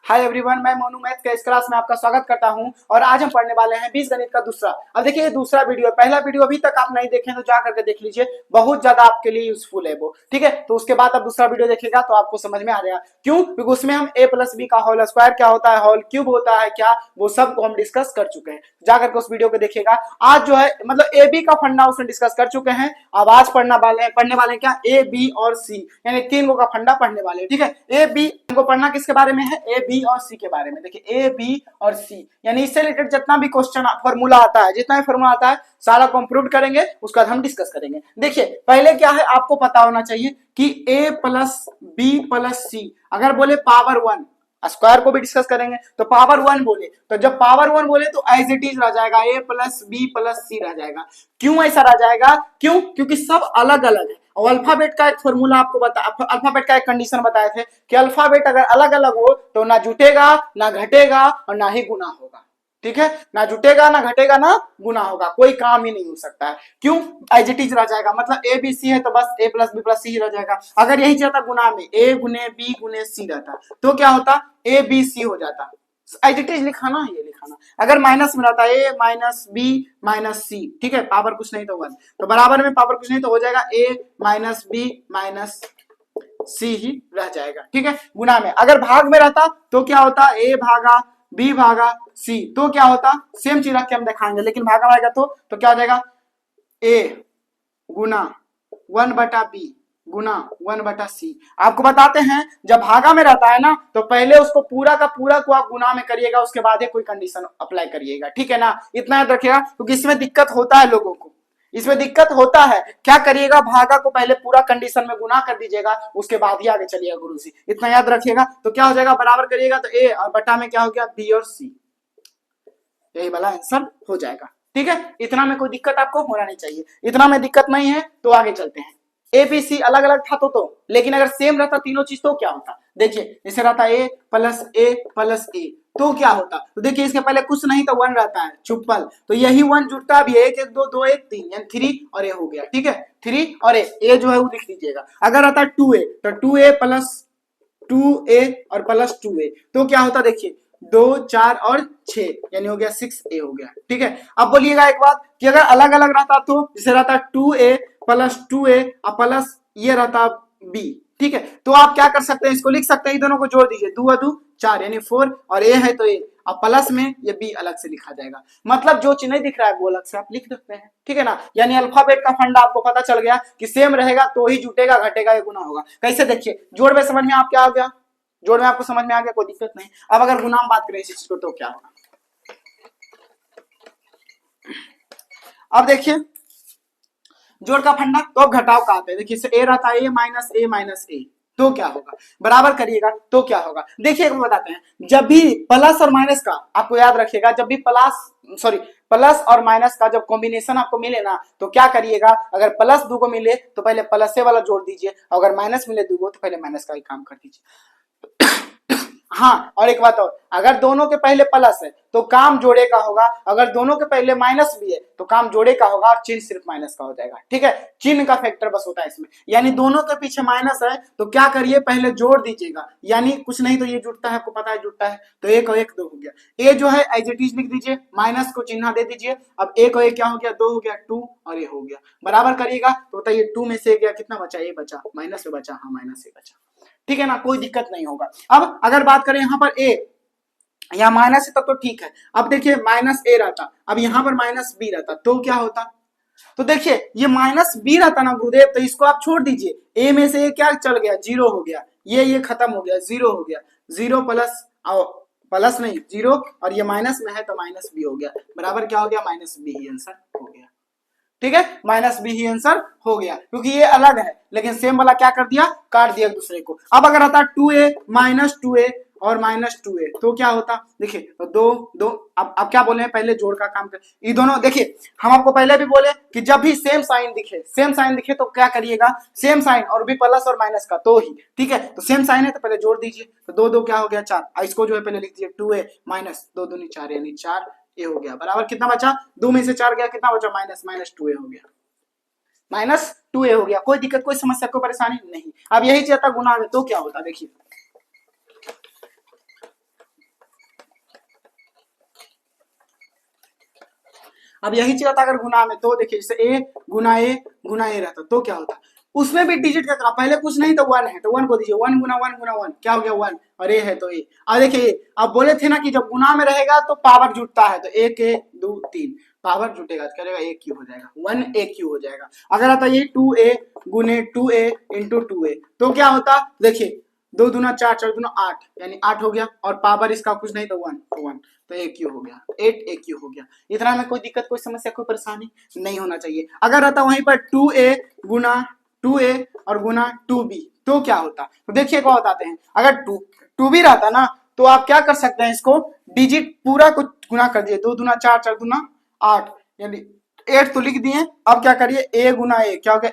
Hi everyone, मैं Monu maths के इस क्लास में आपका स्वागत करता हूं और आज हम पढ़ने वाले हैं बीजगणित का दूसरा। अब देखिए ये दूसरा वीडियो, पहला वीडियो अभी तक आप नहीं देखे तो जा करके देख लीजिए, बहुत ज्यादा आपके लिए यूजफुल है वो। ठीक है, तो उसके बाद आप दूसरा वीडियो देखेगा तो आपको समझ में आ जाएगा। क्यों? क्योंकि उसमें हम a प्लस बी का होल स्क्वायर क्या होता है, होल क्यूब होता है क्या, वो सब को हम डिस्कस कर चुके हैं। जा करके उस वीडियो को देखिएगा। आज जो है मतलब ए बी का फंडा उसमें डिस्कस कर चुके हैं। अब आज पढ़ने वाले हैं क्या, ए बी और सी, यानी तीन का फंडा पढ़ने वाले हैं। ठीक है, ए बी को पढ़ना किसके बारे में है, ए बी और सी के बारे में। देखिए ए बी और सी यानी इससे रिलेटेड जितना भी क्वेश्चन फॉर्मूला आता है, जितना भी फॉर्मूला आता है सारा को हम प्रूव करेंगे, उसका हम डिस्कस करेंगे। देखिए पहले क्या है, आपको पता होना चाहिए कि a प्लस बी प्लस सी, अगर बोले पावर वन, स्क्वायर को भी डिस्कस करेंगे तो पावर वन बोले, तो जब पावर वन बोले तो एज इट इज रह जाएगा a प्लस बी प्लस सी रह जाएगा। क्यों ऐसा रह जाएगा? क्यों? क्योंकि सब अलग अलग है। और अल्फाबेट का एक फॉर्मूला आपको अल्फाबेट का एक कंडीशन बताए थे कि अल्फाबेट अगर अलग अलग हो तो ना जुटेगा ना घटेगा और ना ही गुना होगा। ठीक है, ना जुटेगा ना घटेगा ना गुना होगा, कोई काम ही नहीं हो सकता है। क्यों? एज इट इज रह जाएगा, मतलब ए बी सी है तो बस ए प्लस बी प्लस सी ही रह जाएगा। अगर यही जाता गुना में, ए गुने बी गुने सी रहता तो क्या होता, ए बी सी हो जाता। एज इट इज लिखाना है, ये लिखाना। अगर माइनस में रहता ए माइनस बी माइनस सी, ठीक है, पावर कुछ नहीं तो वन, तो बराबर में पावर कुछ नहीं तो हो जाएगा ए माइनस बी माइनस सी ही रह जाएगा। ठीक है, गुना में। अगर भाग में रहता तो क्या होता, ए भागा बी भागा सी, तो क्या होता, सेम चीज रख के हम दिखाएंगे, लेकिन भागा आएगा तो क्या हो जाएगा, ए गुना वन बटा बी गुना वन बटा सी। आपको बताते हैं जब भागा में रहता है ना तो पहले उसको पूरा का पूरा को आप गुना में करिएगा, उसके बाद कोई कंडीशन अप्लाई करिएगा। ठीक है ना, इतना याद रखिएगा, क्योंकि इसमें दिक्कत होता है लोगों को, इसमें दिक्कत होता है। क्या करिएगा, भागा को पहले पूरा कंडीशन में गुना कर दीजिएगा, उसके बाद ही आगे चलिएगा गुरुजी, इतना याद रखिएगा। तो क्या हो जाएगा, बराबर करिएगा तो ए और बटा में क्या हो गया, बी और सी, यही वाला आंसर हो जाएगा। ठीक है, इतना में कोई दिक्कत आपको होना नहीं चाहिए। इतना में दिक्कत नहीं है तो आगे चलते हैं। ए बी सी अलग अलग था तो लेकिन अगर सेम रहता तीनों चीज तो क्या होता, देखिए जैसे रहता ए प्लस ए तो क्या होता, तो देखिए इसके पहले कुछ नहीं तो वन रहता है चुप्पल, तो यही वन जुटता भी है, एक एक दो दो एक तीन, यानी थ्री और ए हो गया। ठीक है, थ्री और ए जो है वो लिख दीजिएगा। अगर रहता टू ए तो टू ए प्लस टू ए और प्लस टू ए तो क्या होता, देखिए दो चार और छह, यानी हो गया सिक्स ए हो गया। ठीक है, अब बोलिएगा एक बात कि अगर अलग अलग रहता तो जैसे रहता टू ए प्लस टू ए और प्लस ये रहता बी। ठीक है, तो आप क्या कर सकते हैं, इसको लिख सकते हैं, दोनों को जोड़ दीजिए, दो दो चार यानी फोर, और ए है तो ए, अब प्लस में ये बी अलग से लिखा जाएगा। मतलब जो चीज नहीं दिख रहा है वो अलग से आप लिख सकते हैं। ठीक है ना, यानी अल्फाबेट का फंडा आपको पता चल गया कि सेम रहेगा तो ही जुटेगा, घटेगा या गुना होगा। कैसे, देखिए जोड़ में समझ में आप क्या आ गया, जोड़ में आपको समझ में आ गया, कोई दिक्कत नहीं। अब अगर गुना में बात करें इस चीज को तो क्या होगा, अब देखिए जोड़ का फंडा तो अब घटाव का आता है। देखिए ए रहता है ए माइनस ए तो क्या होगा, बराबर करिएगा तो क्या होगा। देखिए बताते हैं, जब भी प्लस और माइनस का, आपको याद रखिएगा, जब भी प्लस और माइनस का जब कॉम्बिनेशन आपको मिले ना तो क्या करिएगा, अगर प्लस दो को मिले तो पहले प्लस से वाला जोड़ दीजिए, अगर माइनस मिले दो को तो पहले माइनस का ही काम कर दीजिए। हाँ, और एक बात और, अगर दोनों के पहले प्लस है तो काम जोड़े का होगा, अगर दोनों के पहले माइनस भी है तो काम जोड़े का होगा और चिन्ह सिर्फ माइनस का हो जाएगा। ठीक है, चिन्ह का फैक्टर बस होता है इसमें, यानी दोनों के पीछे माइनस है तो क्या करिए, पहले जोड़ दीजिएगा, यानी कुछ नहीं तो ये जुटता है, आपको पता है जुटता है, तो एक और एक दो हो गया। ए जो है एज इट इज लिख दीजिए, माइनस को चिन्ह दे दीजिए, अब एक और एक क्या हो गया, दो हो गया, टू और ये हो गया, बराबर करिएगा तो बताइए टू में से गया कितना बचा, ए बचा, माइनस से बचा, हाँ माइनस से बचा। ठीक है ना, कोई दिक्कत नहीं होगा। अब अगर बात करें यहाँ पर ए या माइनस है तब तो ठीक है। अब देखिए माइनस ए रहता, अब यहाँ पर माइनस बी रहता तो क्या होता, तो देखिए ये माइनस बी रहता ना गुरुदेव, तो इसको आप छोड़ दीजिए, ए में से ये क्या चल गया, जीरो हो गया, ये खत्म हो गया, जीरो हो गया, जीरो प्लस प्लस नहीं जीरो, और ये माइनस में है तो माइनस बी हो गया, बराबर क्या हो गया, माइनस बी ही आंसर हो गया। ठीक है, माइनस बी ही आंसर हो गया, क्योंकि ये अलग है लेकिन सेम वाला क्या कर दिया, काट दिया एक दूसरे को। अब अगर आता टू ए माइनस टू ए और माइनस टू ए तो क्या होता, देखिए तो दो दो, अब क्या बोले हैं, पहले जोड़ का काम कर, ये दोनों देखिए हम आपको पहले भी बोले कि जब भी सेम साइन दिखे तो क्या करिएगा, सेम साइन और भी प्लस और माइनस का तो ही। ठीक है, तो सेम साइन है तो पहले जोड़ दीजिए, तो दो दो क्या हो गया, चार, इसको जो है पहले लिख दीजिए टू ए माइनस दो दूनी चार, यानी चार ए हो गया, बराबर कितना बचा, दो में से चार गया, कितना बचा, माइनस माइनस टू ए हो गया, माइनस टू ए हो गया। कोई दिक्कत, कोई समस्या, कोई परेशानी नहीं। अब यही चाहता गुना में तो क्या होता, देखिए अब यही चीज आता अगर गुना में, तो देखिए जैसे ए गुना ए रहता तो क्या होता, उसमें भी डिजिट का क्रम, पहले कुछ नहीं तो वन है तो वन को दीजिए, वन गुना वन क्या हो गया वन, और ए है तो ए। अब देखिए अब बोले थे ना कि जब गुना में रहेगा तो पावर जुटता है, तो एक ए दो तीन पावर जुटेगा तो क्या रहेगा ए क्यू हो जाएगा, वन ए क्यू हो जाएगा। अगर आता ये टू ए गुने टू ए इंटू टू ए तो क्या होता, देखिए दो दूना चार चार दूना आठ यानी आठ हो गया, और पावर इसका कुछ नहीं तो वन तो ए क्यू हो गया, एट ए क्यू हो गया। इतना में कोई दिक्कत कोई समस्या कोई परेशानी नहीं होना चाहिए। अगर रहता वहीं पर टू ए गुना टू ए और गुना टू बी तो क्या होता, तो देखिए क्या बताते हैं, अगर टू बी रहता ना तो आप क्या कर सकते हैं, इसको डिजिट पूरा को गुना कर दिए, दो दूना चार चार दूना आठ यानी एट तो लिख दिए। अब क्या करिए ए गुना ए क्या हो गया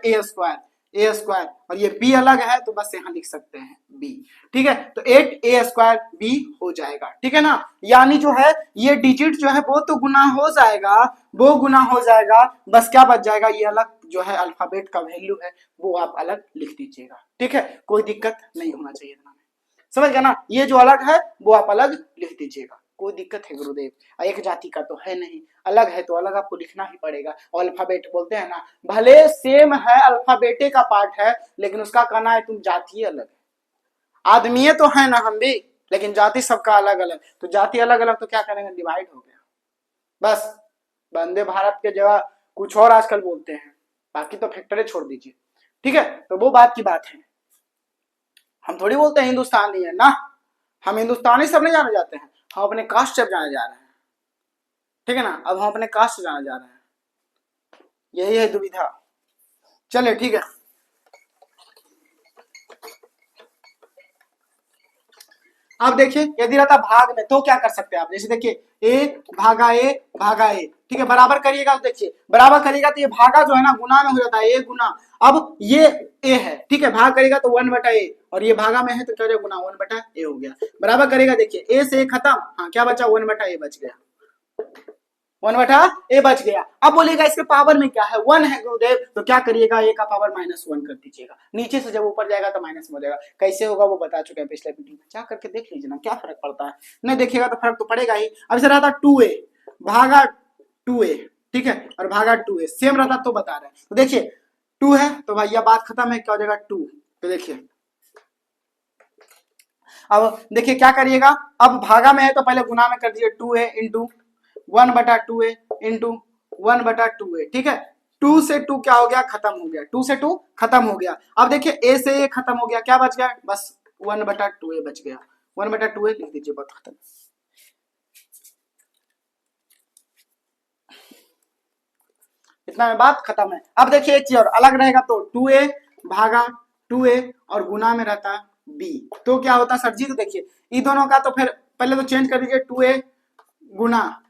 ए स्क्वायर और ये बी अलग है तो बस यहाँ लिख सकते हैं बी, ठीक है। तो एट ए स्क्वायर बी हो जाएगा, ठीक है ना। यानी जो है ये डिजिट जो है वो तो गुना हो जाएगा, वो गुना हो जाएगा, बस क्या बच जाएगा, ये अलग जो है अल्फाबेट का वैल्यू है वो आप अलग लिख दीजिएगा, ठीक है। कोई दिक्कत नहीं होना चाहिए इतना में, समझ गया ना। ये जो अलग है वो आप अलग लिख दीजिएगा, कोई दिक्कत है गुरुदेव, एक जाति का तो है नहीं, अलग है तो अलग आपको लिखना ही पड़ेगा। और अल्फाबेट बोलते हैं ना, भले सेम है अल्फाबेटे का पार्ट है लेकिन उसका कहना है तुम जाति अलग है, आदमी तो है ना हम भी, लेकिन जाति सबका अलग अलग, तो जाति अलग अलग तो क्या करेंगे, डिवाइड हो गया बस। वंदे भारत के जगह कुछ और आजकल बोलते हैं, बाकी तो फैक्टरी छोड़ दीजिए, ठीक है। तो वो बात की बात है, हम थोड़ी बोलते हैं हिंदुस्तानी है ना, हम हिंदुस्तानी सब नहीं जाने जाते हैं, हम अपने कास्ट से जाने जा रहे हैं, ठीक है ना। अब हम अपने कास्ट से जाने जा रहे हैं, यही है दुविधा। चलिए ठीक है, अब देखिए यदि रहता भाग में तो क्या कर सकते हैं आप, जैसे देखिए ए भागा ए, ठीक है। बराबर करिएगा तो देखिए बराबर करिएगा तो ये भागा जो है ना गुना में हो जाता है, ए गुना, अब ये ए है, ठीक है, भाग करेगा तो वन बटा ए, और ये भागा में है तो क्या हो जाएगा गुना, वन बटा ए हो गया। बराबर करेगा देखिए ए से ए खत्म, हाँ क्या बचा, वन बटा ए बच गया, वन बटा ए बच गया। अब बोलिएगा इसके पावर में क्या है, वन है गुरुदेव, तो क्या करिएगा ए का पावर माइनस वन कर दीजिएगा, नीचे से जब ऊपर जाएगा तो माइनस में हो जाएगा। कैसे होगा वो बता चुके हैं पिछले वीडियो में, जा करके देख लीजिए ना, क्या फर्क पड़ता है, नहीं देखिएगा तो फर्क तो पड़ेगा ही। अब से रहता टू ए भागा टू ए, ठीक है, और भागा टू ए सेम रहता तो बता रहे हैं, तो देखिए टू है तो भैया बात खत्म है, क्या हो जाएगा टू, तो देखिए अब देखिए क्या करिएगा, अब भागा में है तो पहले गुना में कर दीजिए, टू ए इंटू वन बटा टू ए इंटू वन बटा टू ए, ठीक है। टू से टू क्या हो गया, खत्म हो गया, टू से टू खत्म हो गया। अब देखिए ए से ए खत्म हो गया, क्या बच गया, बस वन बटा टू ए बच गया, वन बटा टू ए लिख दीजिए, बात खत्म। इतना में बात खत्म है। अब देखिए एक चीज और अलग रहेगा, तो टू ए भागा टू ए और गुना में रहता बी तो क्या होता सर जी, तो देखिए इन दोनों का तो फिर पहले तो चेंज कर दीजिए, टू ए गुना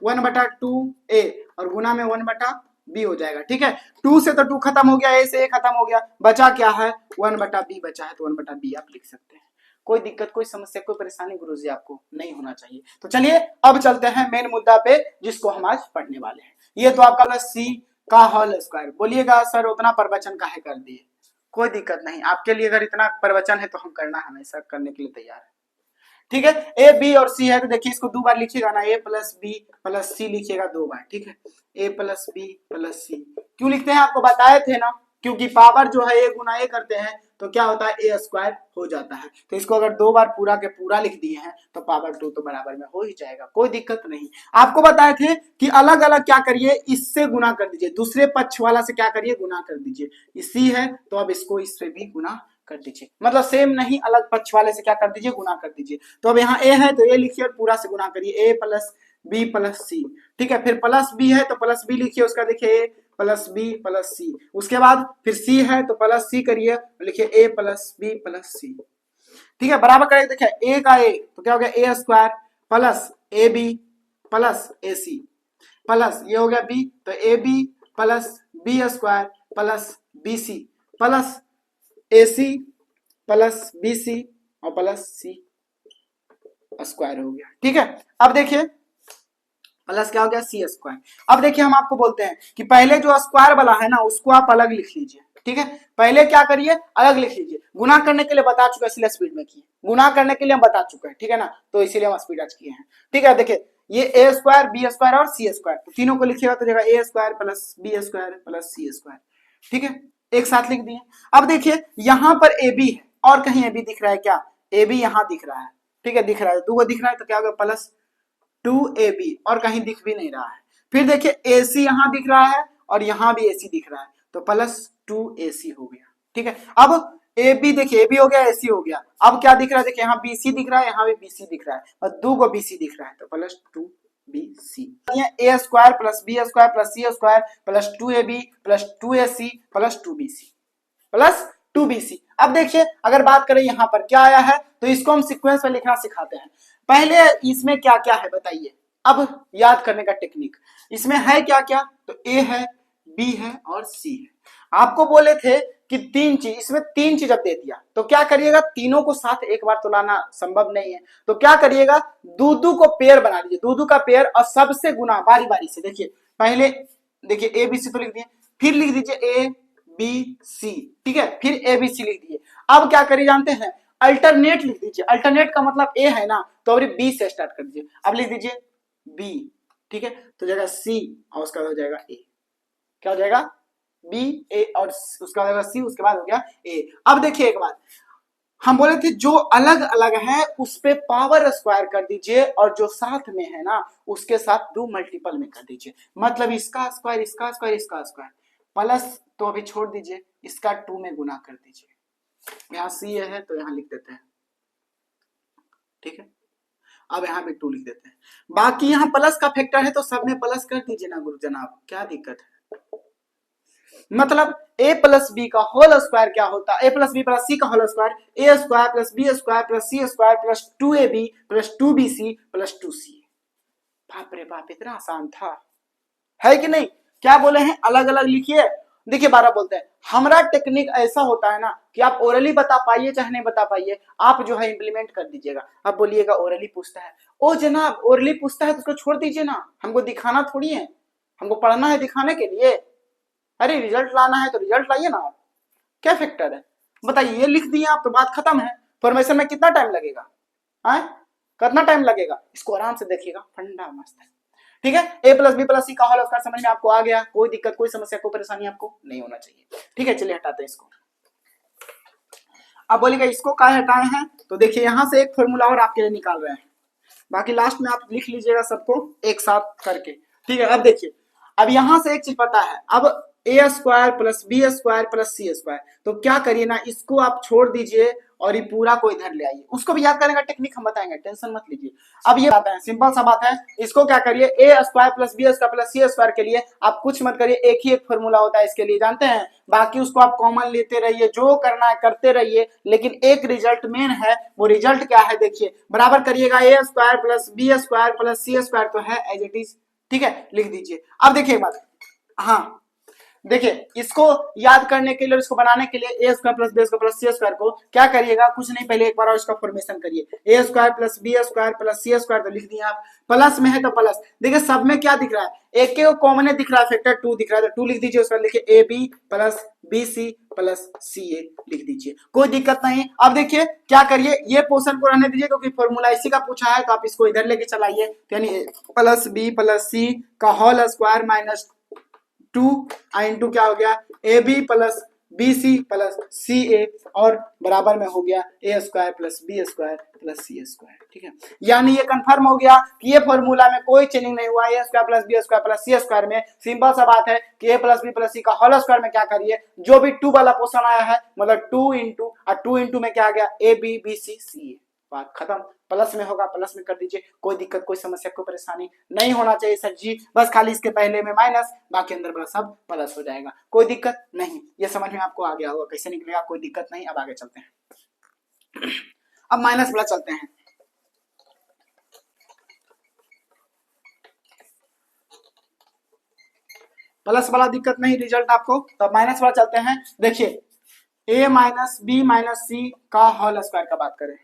वन बटा टू ए और गुना में वन बटा बी हो जाएगा, ठीक है। टू से तो टू खत्म हो गया, ए से ए खत्म हो गया, बचा क्या है, वन बटा बी बचा है, तो वन बटा बी आप लिख सकते हैं। कोई दिक्कत कोई समस्या कोई परेशानी गुरुजी आपको नहीं होना चाहिए। तो चलिए अब चलते हैं मेन मुद्दा पे जिसको हम आज पढ़ने वाले हैं। ये तो आपका सी का होल स्क्वायर, बोलिएगा सर उतना प्रवचन काहे कर दिए, कोई दिक्कत नहीं, आपके लिए अगर इतना प्रवचन है तो हम करना हमेशा करने के लिए तैयार है, ठीक है। ए बी और सी है तो देखिए इसको दो बार लिखिएगा ना, ए प्लस बी प्लस सी लिखिएगा दो बार, ठीक है। ए प्लस बी प्लस सी क्यों लिखते हैं आपको बताए थे ना, क्योंकि पावर जो है ए गुना ए करते हैं तो क्या होता है ए स्क्वायर हो जाता है, तो इसको अगर दो बार पूरा के पूरा लिख दिए हैं तो पावर टू तो बराबर में हो ही जाएगा, कोई दिक्कत नहीं। आपको बताए थे कि अलग अलग क्या करिए, इससे गुना कर दीजिए, दूसरे पक्ष वाला से क्या करिए गुना कर दीजिए, सी है तो अब इसको इससे भी गुना कर दीजिए, मतलब सेम नहीं अलग पक्ष वाले से क्या कर दीजिए गुना कर दीजिए। तो अब यहाँ ए है तो ए लिखिए और पूरा से गुना करिए, ए प्लस बी प्लस सी, ठीक है। फिर प्लस बी है तो प्लस बी लिखिए, उसका देखिए ए प्लस बी प्लस सी, उसके बाद फिर सी है तो प्लस सी करिए, लिखिए ए प्लस बी प्लस सी, ठीक है। बराबर करेंगे, देखिए ए का ए तो क्या हो गया A square plus A B plus A C plus ये हो गया बी तो A B plus B square plus B C plus A C plus B C और प्लस सी स्क्वायर हो गया, ठीक है। अब देखिए प्लस क्या हो गया सी स्क्वायर। अब देखिए हम आपको बोलते हैं कि पहले जो स्क्वायर वाला है ना उसको आप अलग लिख लीजिए, ठीक है। पहले क्या करिए अलग लिख लीजिए, गुना करने के लिए बता चुके हैं इसलिए स्पीड में किए, गुना करने के लिए हम बता चुके हैं, ठीक है ना, तो इसीलिए हम स्पीड आज किए हैं, ठीक है। देखिए ये ए स्क्वायर, बी स्क्वायर और सी स्क्वायर, तो तीनों को लिखिएगा तो जाएगा A square plus B square plus C square. ठीक है, एक साथ लिख दिए। अब देखिए यहाँ पर ए बी है और कहीं ए बी दिख रहा है क्या? ए बी यहाँ दिख रहा है। ठीक है, दिख रहा है, दो दिख रहा है तो क्या होगा प्लस 2ab और कहीं दिख भी नहीं रहा है। फिर देखिए AC यहाँ दिख रहा है और यहाँ भी AC दिख रहा है तो प्लस 2AC हो गया। ठीक है, अब AB देखिए AB हो गया AC हो गया। अब क्या दिख रहा है? देखिए यहाँ BC दिख रहा है, यहाँ भी BC दिख रहा है और दो को BC दिख रहा है तो plus 2BC। a square plus B square plus C square plus 2ab plus 2AC plus 2BC plus 2BC। अब देखिए अगर बात करें यहाँ पर क्या आया है तो इसको हम सीक्वेंस में लिखना सिखाते हैं। पहले इसमें क्या क्या है बताइए, अब याद करने का टेक्निक। इसमें है क्या क्या? तो ए है, बी है और सी है। आपको बोले थे कि तीन चीज, इसमें तीन चीज अब दे दिया तो क्या करिएगा, तीनों को साथ एक बार तो लाना संभव नहीं है तो क्या करिएगा, दूधू को पेयर बना लीजिए, दूधू का पेयर और सबसे गुना बारी बारी से। देखिए पहले देखिए ए बी सी तो लिख दिए, फिर लिख दीजिए ए बी सी। ठीक है, फिर ए बी सी लिख दिए। अब क्या करिए जानते हैं, अल्टरनेट लिख दीजिए। अल्टरनेट का मतलब ए है ना तो अभी बी से स्टार्ट कर दीजिए। अब लिख दीजिए बी। ठीक है, तो जाएगा सी और उसका हो जाएगा ए। क्या हो जाएगा? बी ए और उसका हो जाएगा सी, उसके बाद हो गया ए। अब देखिए एक बात, हम बोले थे जो अलग अलग है उस पे पावर स्क्वायर कर दीजिए और जो साथ में है ना उसके साथ 2 मल्टीपल में कर दीजिए। मतलब इसका स्क्वायर इसका स्क्वायर इसका स्क्वायर प्लस, तो अभी छोड़ दीजिए, इसका 2 में गुना कर दीजिए। यहाँ सी है तो यहाँ लिख देते हैं। ठीक है, अब यहाँ पे 2 लिख देते हैं। बाकी यहाँ प्लस का फैक्टर है तो सब में प्लस कर दीजिए ना गुरु जनाब, क्या दिक्कत है? मतलब a प्लस बी का होल स्क्वायर क्या होता है? a plus B plus C का whole square a square plus B square plus C square plus 2ab plus 2bc plus 2c। बाप रे बाप, इतना आसान था है कि नहीं? क्या बोले हैं, अलग अलग लिखिए। देखिए 12 बोलते हैं। हमारा टेक्निक ऐसा होता है ना कि आप ओरली बता पाइए चाहे नहीं बता पाइए, आप जो है इंप्लीमेंट कर दीजिएगा। आप बोलिएगा ओरली पूछता है, ओ जनाब ओरली पूछता है तो उसको छोड़ दीजिए ना, हमको दिखाना थोड़ी है, हमको पढ़ना है दिखाने के लिए। अरे रिजल्ट लाना है तो रिजल्ट लाइए ना आप, क्या फैक्टर है बताइए। ये लिख दिए आप तो बात खत्म है। फॉर्मेशन में कितना टाइम लगेगा? कितना टाइम लगेगा? इसको आराम से देखिएगा, फंडा मस्त है। ठीक है, a plus B plus C का होल स्क्वायर समझ में आपको आ गया? कोई दिक्कत कोई समस्या कोई परेशानी आपको नहीं होना चाहिए। ठीक है, चलिए हटाते हैं इसको। अब बोलेगा इसको क्या हटाए हैं तो देखिए यहाँ से एक फॉर्मूला और आपके लिए निकाल रहे हैं, बाकी लास्ट में आप लिख लीजिएगा सबको एक साथ करके। ठीक है, अब देखिए, अब यहां से एक चीज पता है, अब A square plus B square plus C square, तो क्या करिए ना इसको आप छोड़ दीजिए और ये पूरा को इधर ले आइए। उसको भी याद करने का टेक्निक हम बताएंगे, टेंशन मत लीजिए। अब ये बात है, सिंपल सा बात है। इसको क्या करिए, A square plus B square plus C square के लिए आप कुछ मत करिए, एक ही एक फॉर्मूला होता है इसके लिए, जानते हैं। बाकी उसको आप कॉमन लेते रहिए, जो करना है करते रहिए, लेकिन एक रिजल्ट मेन है। वो रिजल्ट क्या है देखिए, बराबर करिएगा A square plus B square plus C square तो है एज इट इज। ठीक है, लिख दीजिए। अब देखिए बात, हाँ देखिए इसको याद करने के लिए और इसको बनाने के लिए A square plus B square plus C square को क्या करिएगा, कुछ नहीं, पहले एक बार और इसका फॉर्मेशन करिए। A square plus B square plus C square तो लिख दिए आप, प्लस में है तो प्लस। देखिए सब में क्या दिख रहा है, एक के कॉमन दिख रहा है, फैक्टर 2 दिख रहा है तो 2 लिख दीजिए। उसका लिखिए A B plus B C plus C A लिख दीजिए, कोई दिक्कत नहीं। अब देखिए क्या करिए, ये पोर्शन को रहने दीजिए क्योंकि फॉर्मूला इसी का पूछा है तो आप इसको इधर लेके चलाइए। यानी प्लस बी प्लस सी का होल स्क्वायर माइनस 2 इंटू क्या हो गया, A B plus B C plus C A और बराबर में हो गया A square plus B square plus C square. ठीक है, यानी ये कंफर्म हो गया कि ये फॉर्मूला में कोई चेंजिंग नहीं हुआ। A square plus B square plus C square में सिंपल सा बात है कि A plus B plus C का होल स्क्वायर में क्या करिए, जो भी 2 वाला पोर्शन आया है मतलब 2 इंटू में क्या आ गया, ए बी बी सी सी ए, बात खत्म। प्लस में होगा प्लस में कर दीजिए, कोई दिक्कत कोई समस्या कोई परेशानी नहीं होना चाहिए सर जी। बस खाली इसके पहले में माइनस, बाकी अंदर बड़ा सब प्लस हो जाएगा, कोई दिक्कत नहीं। ये समझ में आपको आ गया होगा कैसे निकलेगा, कोई दिक्कत नहीं। अब आगे चलते हैं, अब माइनस वाला चलते हैं। प्लस वाला दिक्कत नहीं, रिजल्ट आपको, तो माइनस वाला चलते हैं। देखिए ए माइनस बी माइनस सी का होल स्क्वायर का बात करें।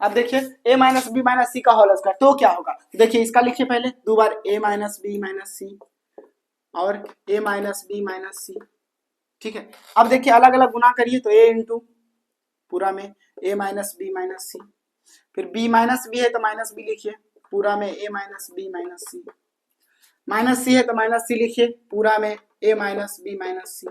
अब देखिए a माइनस बी माइनस सी का होल स्क्वायर तो क्या होगा, देखिए इसका लिखिए पहले 2 बार a minus B minus C और a माइनस बी माइनस सी। ठीक है, अब देखिए अलग अलग गुना करिए तो a इंटू पूरा में a माइनस बी माइनस सी फिर b माइनस बी है तो माइनस बी लिखिए पूरा में a minus B minus C, minus C है तो माइनस सी लिखिए पूरा में a minus B minus C.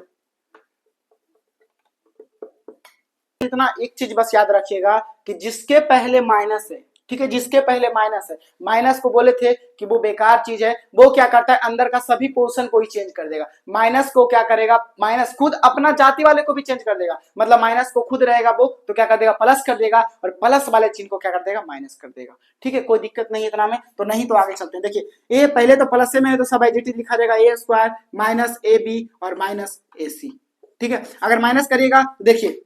इतना एक चीज बस याद रखिएगा कि जिसके पहले माइनस है, ठीक है, जिसके पहले माइनस है, माइनस को बोले थे कि वो बेकार चीज है, वो क्या करता है अंदर का सभी पोर्शन को ही चेंज कर देगा। माइनस को क्या करेगा, माइनस खुद अपना जाति वाले को भी चेंज कर देगा, मतलब माइनस को खुद रहेगा वो तो क्या कर देगा प्लस कर देगा, और प्लस वाले चिन्ह को क्या कर देगा माइनस कर देगा। ठीक है, कोई दिक्कत नहीं है इतना में, तो नहीं तो आगे चलते हैं। देखिए ए पहले तो प्लस में है तो सब एडिटिव लिखा जाएगा A square minus A B और माइनस ए सी। ठीक है, अगर माइनस करिएगा तो देखिए,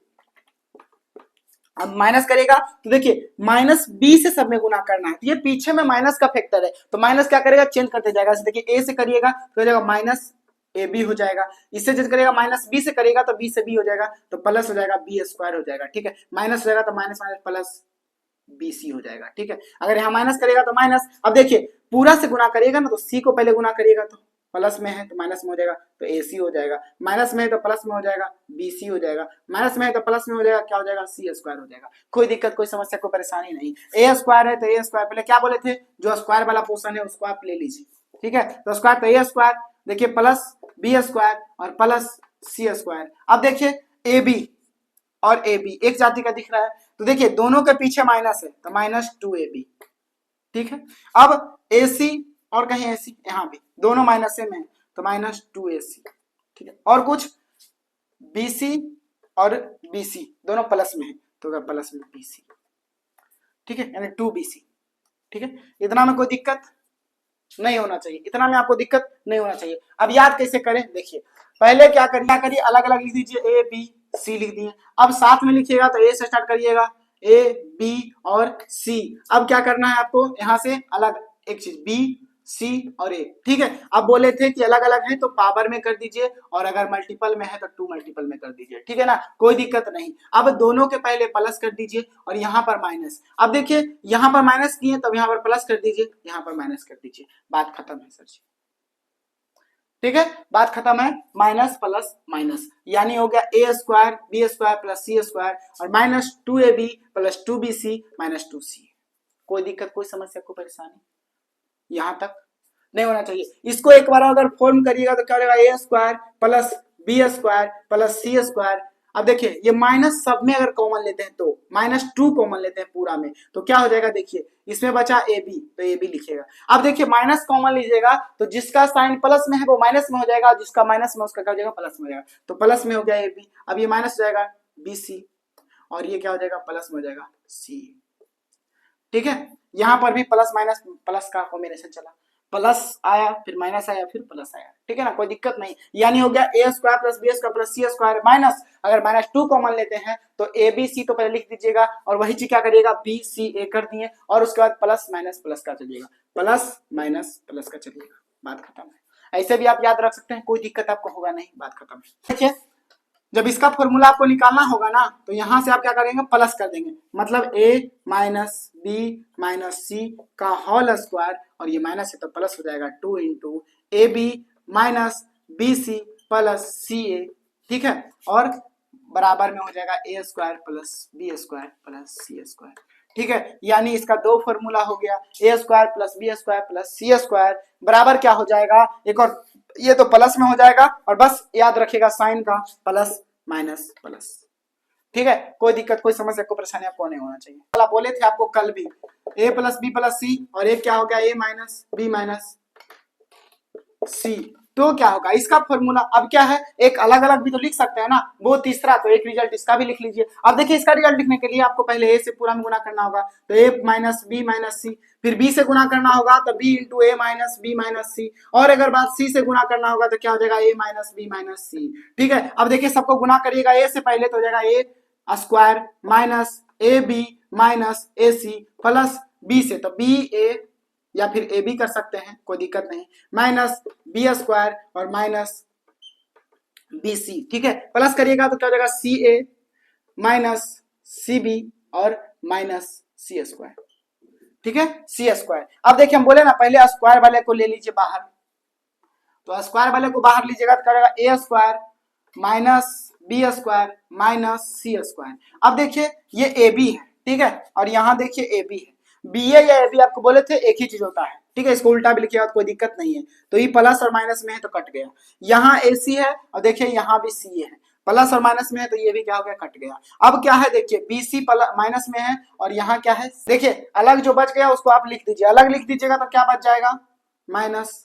अब माइनस करेगा तो देखिए माइनस बी से सब में गुना करना है, तो ये पीछे में माइनस का फैक्टर है तो माइनस क्या करेगा चेंज करते जाएगा। देखिए ए से करिएगा तो हो जाएगा माइनस ए बी हो जाएगा, इससे चेंज करेगा माइनस बी से करेगा तो बी से बी हो जाएगा तो प्लस हो जाएगा बी स्क्वायर हो जाएगा। ठीक है, माइनस हो जाएगा तो minus minus plus B C हो जाएगा। ठीक है, अगर यहाँ माइनस करेगा तो माइनस, अब देखिए पूरा से गुना करिएगा ना तो सी को पहले गुना करिएगा तो प्लस में है तो माइनस में हो जाएगा तो ए सी हो जाएगा, माइनस में है तो प्लस में हो जाएगा बी सी हो जाएगा, माइनस में है तो प्लस में हो जाएगा क्या हो जाएगा सी स्क्वायर हो जाएगा। कोई दिक्कत कोई समस्या कोई परेशानी नहीं। ए स्क्वायर है तो ए स्क्वायर पहले क्या बोले थे, जो स्क्वायर वाला पोर्शन है उसको आप ले लीजिए। ठीक है, तो स्क्वायर तो ए स्क्वायर देखिए प्लस बी स्क्वायर और प्लस सी स्क्वायर। अब देखिए ए बी और ए बी एक जाति का दिख रहा है तो देखिए दोनों के पीछे माइनस है तो माइनस टू ए बी। ठीक है, अब ए सी और कहीं ए सी यहाँ भी दोनों माइनस में है तो माइनस टू ए सी। ठीक है, और कुछ बी सी और बी सी दोनों प्लस में है तो प्लस में बी सी। ठीक है, यानी टू बी सी। ठीक है, इतना में कोई दिक्कत नहीं होना चाहिए, इतना में आपको दिक्कत नहीं होना चाहिए। अब याद कैसे करें, देखिए पहले क्या करिए अलग अलग लिख दीजिए, ए बी सी लिख दिए। अब साथ में लिखिएगा तो ए से स्टार्ट करिएगा ए बी और सी। अब क्या करना है आपको यहाँ से अलग एक चीज बी सी और ए। ठीक है, अब बोले थे कि अलग अलग है तो पावर में कर दीजिए और अगर मल्टीपल में है तो टू मल्टीपल में कर दीजिए। ठीक है ना, कोई दिक्कत नहीं। अब दोनों के पहले प्लस कर दीजिए और यहाँ पर माइनस। अब देखिए यहाँ पर माइनस किए तब यहाँ पर प्लस कर दीजिए, यहाँ पर माइनस कर दीजिए, बात खत्म है सर जी। ठीक है, बात खत्म है, माइनस प्लस माइनस यानी हो गया A square B square plus C square और minus two A B plus two B C minus two C. कोई दिक्कत कोई समस्या कोई परेशानी यहां तक नहीं होना चाहिए। इसको एक बार अगर फॉर्म करिएगा तो क्या हो जाएगा A square plus B square plus C square. अब देखिए ये माइनस सब में अगर कॉमन लेते हैं तो माइनस टू कॉमन लेते हैं पूरा में तो क्या हो जाएगा, देखिए इसमें बचा ए बी तो ए बी लिखिएगा। अब देखिए माइनस कॉमन लीजिएगा तो जिसका साइन प्लस में है वो माइनस में हो जाएगा, जिसका माइनस में उसका क्या हो जाएगा प्लस में हो जाएगा, तो प्लस में हो गया ए बी। अब ये माइनस हो जाएगा बी सी और ये क्या हो जाएगा प्लस में हो जाएगा सी। ठीक है, यहां पर भी प्लस माइनस प्लस का कॉम्बिनेशन चला, प्लस आया फिर माइनस आया फिर प्लस आया। ठीक है ना, कोई दिक्कत नहीं, यानी हो गया A square plus B square plus C square minus अगर माइनस टू कॉमन लेते हैं तो ए बी सी तो पहले लिख दीजिएगा और वही चीज क्या करिएगा बी सी ए कर दिए और उसके बाद प्लस माइनस प्लस का चलिएगा, प्लस माइनस प्लस का चलिएगा, बात खत्म है। ऐसे भी आप याद रख सकते हैं, कोई दिक्कत आपको होगा नहीं, बात खत्म है। देखिए जब इसका फॉर्मूला आपको निकालना होगा ना तो यहां से आप क्या करेंगे प्लस कर देंगे, मतलब a माइनस बी माइनस सी का होल स्क्वायर और ये माइनस है तो प्लस हो जाएगा two into A B minus B C plus C A. ठीक है, और बराबर में हो जाएगा A square plus B square plus C square. ठीक है, यानी इसका दो फॉर्मूला हो गया A square plus B square plus C square बराबर क्या हो जाएगा, एक और ये तो प्लस में हो जाएगा और बस याद रखिएगा साइन का प्लस माइनस प्लस। ठीक है, कोई दिक्कत कोई समस्या कोई परेशानी आपको नहीं होना चाहिए। वाला बोले थे आपको कल भी ए प्लस बी प्लस सी और एक क्या हो गया ए माइनस बी माइनस सी, तो क्या होगा इसका फॉर्मूला। अब क्या है एक अलग अलग भी तो लिख सकते हैं ना, वो तीसरा तो एक रिजल्ट इसका भी लिख लीजिए। अब देखिए इसका रिजल्ट लिखने के लिए आपको पहले ए से पूरा में गुना करना होगा तो ए माइनस सी, फिर बी से गुना करना होगा तो B into A minus B minus C, और अगर बात सी से गुना करना होगा तो क्या हो जाएगा ए माइनस बी माइनस सी। ठीक है, अब देखिए सबको गुना करिएगा ए से पहले तो हो जाएगा A square minus A B minus A C plus B से तो बी ए या फिर ए बी कर सकते हैं कोई दिक्कत नहीं, माइनस बी स्क्वायर और माइनस बी सी। ठीक है, प्लस करिएगा तो क्या हो जाएगा सी ए माइनस सी बी और माइनस सी स्क्वायर। ठीक है, सी स्क्वायर। अब देखिए हम बोले ना पहले स्क्वायर वाले को ले लीजिए बाहर, तो स्क्वायर वाले को बाहर लीजिएगा तो क्या हो जाएगा A square minus B square minus C square. अब देखिए ये ए बी है ठीक है। और यहाँ देखिए ए बी है, बी ए या ए बी आपको बोले थे एक ही चीज होता है, ठीक है। इसको उल्टा भी लिखिएगा तो कोई दिक्कत नहीं है। तो ये प्लस और माइनस में है तो कट गया। यहाँ ए सी है और देखिए यहाँ भी सी है, प्लस और माइनस में है तो ये भी क्या हो गया, कट गया। अब क्या है देखिए बी सी माइनस में है और यहाँ क्या है, देखिए अलग जो बच गया उसको आप लिख दीजिए, अलग लिख दीजिएगा तो क्या बच जाएगा, minus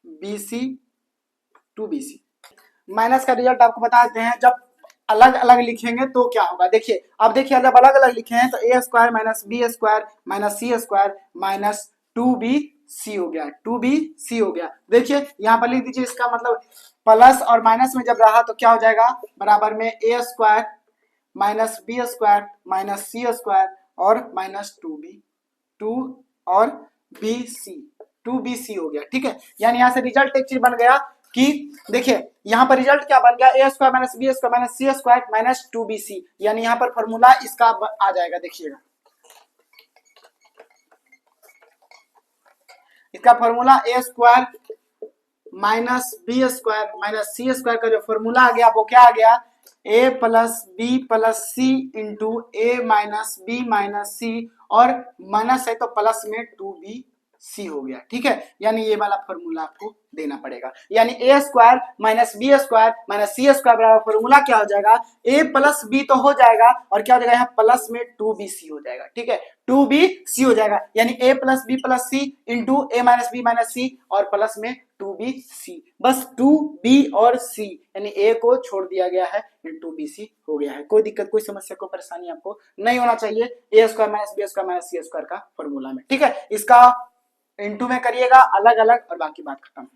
B C two B C. Minus का रिजल्ट आपको बता देते हैं, जब अलग अलग लिखेंगे तो क्या होगा। देखिए अब देखिए जब अलग अलग लिखे हैं तो A square minus B square minus C square minus two B C हो गया, टू बी सी हो गया। देखिए यहाँ पर लिख दीजिए, इसका मतलब प्लस और माइनस में जब रहा तो क्या हो जाएगा, बराबर में A square minus B square minus C square और माइनस टू और B C, two B C हो गया, ठीक है। यानी यहाँ से रिजल्ट एक चीज बन गया कि देखिए यहाँ पर रिजल्ट क्या बन गया, A square minus B square minus C square minus two B C, यानी यहाँ पर फॉर्मूला इसका आ जाएगा। देखिएगा इसका formula A square minus B square minus C square का जो फॉर्मूला आ गया वो क्या आ गया, A plus B plus C into A minus B minus C, और माइनस है तो प्लस में टू बी सी हो गया, ठीक है। यानी ये वाला फॉर्मूला आपको देना पड़ेगा, यानी A square minus B square minus C square बराबर फॉर्मूला क्या हो जाएगा, ए प्लस बी तो हो जाएगा और क्या हो जाएगा यहाँ प्लस में टू बी सी हो जाएगा, ठीक है, टू बी सी हो जाएगा। यानी ए plus B plus C into A minus B minus C और प्लस में टू बी सी, बस टू बी और सी, यानी ए को छोड़ दिया गया है, टू बी सी हो गया है। कोई दिक्कत कोई समस्या को परेशानी आपको नहीं होना चाहिए A square minus B square minus C square का फॉर्मूला में, ठीक है। इसका इंटू में करिएगा अलग अलग और बाकी बात खत्म।